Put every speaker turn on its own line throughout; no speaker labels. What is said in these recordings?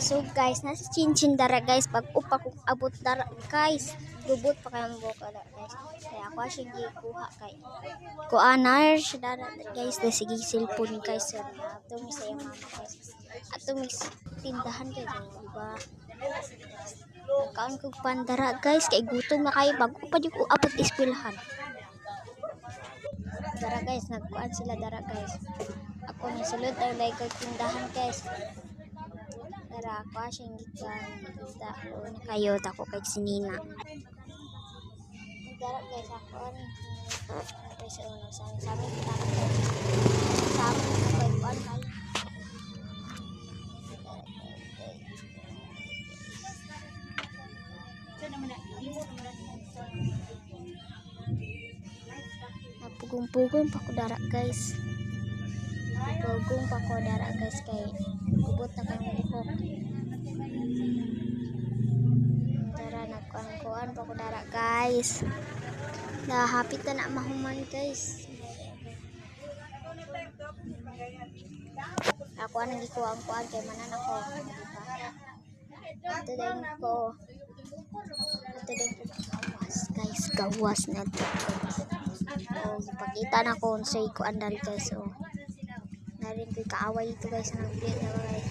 So guys, nasa chinchin dara guys, pag upa kong abot dara guys, gubot pa kayo ang buka dara guys. Kaya ako siya gikuha kay kuanar siya dara guys, na sige cellphone guys, sir. Ato mi sa mama guys. Ato mi tindahan guys, diba? Kaon kog pandara guys, kay gutom na kayo bag upa jud ko abot eskwelahan. Dara guys, nagkuan sila dara guys. Ako ni sulod ang like tindahan guys. Dara ako siyang gikan kita ko na kayo tako kay sinina. Dara guys ako ani. Guys ano sa amin kita guys. Sa amin kay kuan kay. Napugong-pugong pa ko dara guys. Pugong pa ko dara guys kay gubot na kang buhok. Dara nagkuan pa ko dara guys. Nahapit na mahuman guys. Ako ang gikuha ang kuan kay manan ako. Ito din ko. Ito din ko gawas guys. Gawas na ito guys. Oh, ipakita na ko unsay kuan dali guys. Oh. Narin ko kaaway ito guys ang update na guys.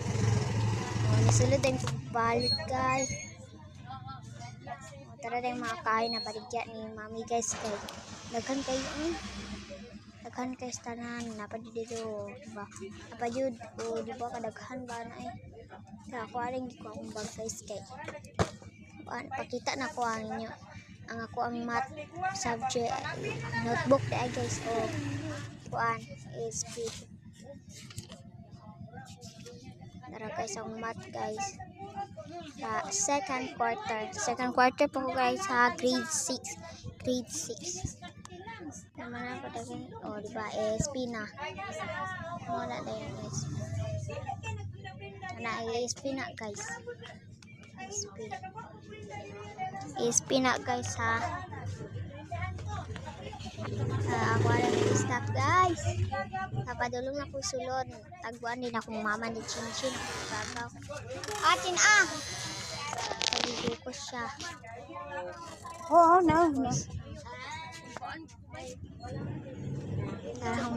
Oh, nisulod din ko balik guys. Oh, tara din makakain na baligya ni mami guys kay daghan kayo daghan kay tanan napad dito diba napajud o diba kadaghan ba na kaya ako aling di ko akong bag guys kay pakita na ko ang inyo ang ako ang math subject notebook na guys o kuan is tara guys ang math guys second quarter po ko guys sa grade 6 naman na patagin o diba ASP na wala tayo guys na ASP na guys ASP na guys ha ako alam yung stop guys napadulong na ko sulod tagbuan din akong mama ni Chinchin gagaw atin pagigil ko siya no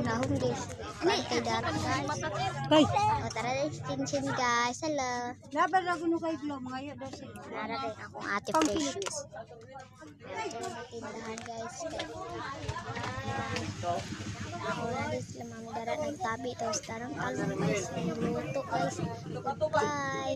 Nahong guys. Kay darat guys.
Bay.
Tara guys, Chinchin guys. Hello.
Laban na kuno kay Glo mga ya daw sila.
Nara din akong ate Precious. Ito yung tindahan guys. Ako na din sila mami darat nagtabi. Tapos tarang talong guys. Luto guys. Bye.